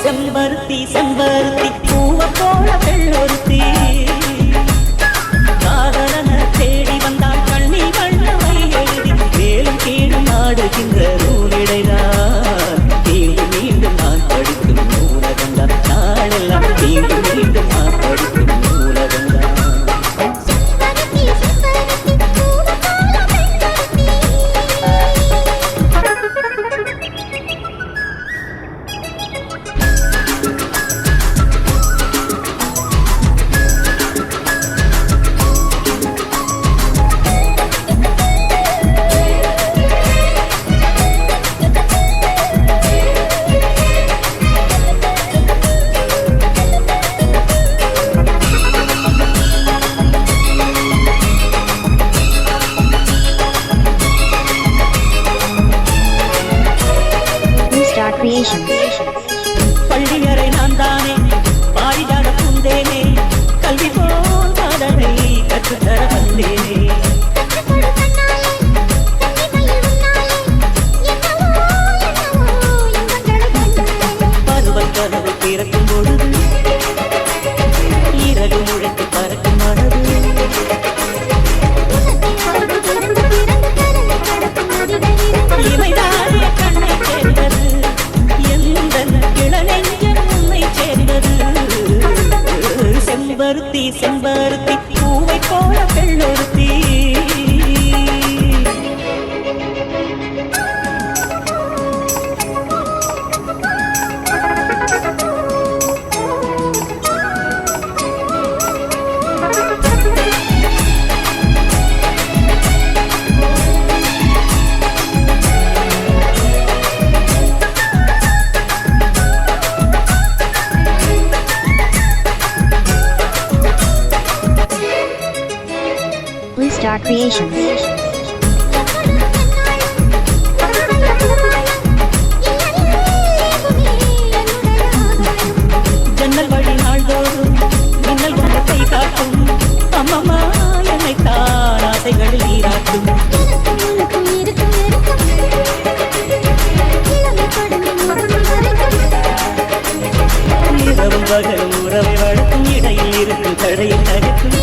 செம்பருத்தி செம்பருத்தி பூவ போல வெள்ளொருத்தி காதலன தேடி வந்தால் கண்ணி வண்ணமை எழுதி மேலும் கீழும் ஆடுகின்ற நூலிடைதான் மீண்டும் மீண்டும் நான் படிக்கும் நூலகந்தான் நாளெல்லாம் மீண்டும் மீண்டும் நான் படிக்கும் நூலகந்தான். பள்ளியறை நான் தானே பாரிஜாத பூந்தேனே கல்வி போல் காதலை கற்றுத்தர வந்தேனே பருவக் கனவு பிறக்கும் பொழுது இறகு முழக்கு பறக்கும் மனது இமைதானே கண்ணை சேர்ந்தது செம்பருத்தி செம்பருத்தி பூவை போல வெள்ளொருத்தி. Blue Star Creations. ஜன்னல் வழி நாள்தோறும் மின்னல் கொண்ட கை காட்டும் அம்மம்மா என்னை தான் ஆசைகளில் நீராட்டும். இரவும் பகலும் உறவை வளர்க்கும் இடையில் இருக்கும் தடையை தடுக்கும்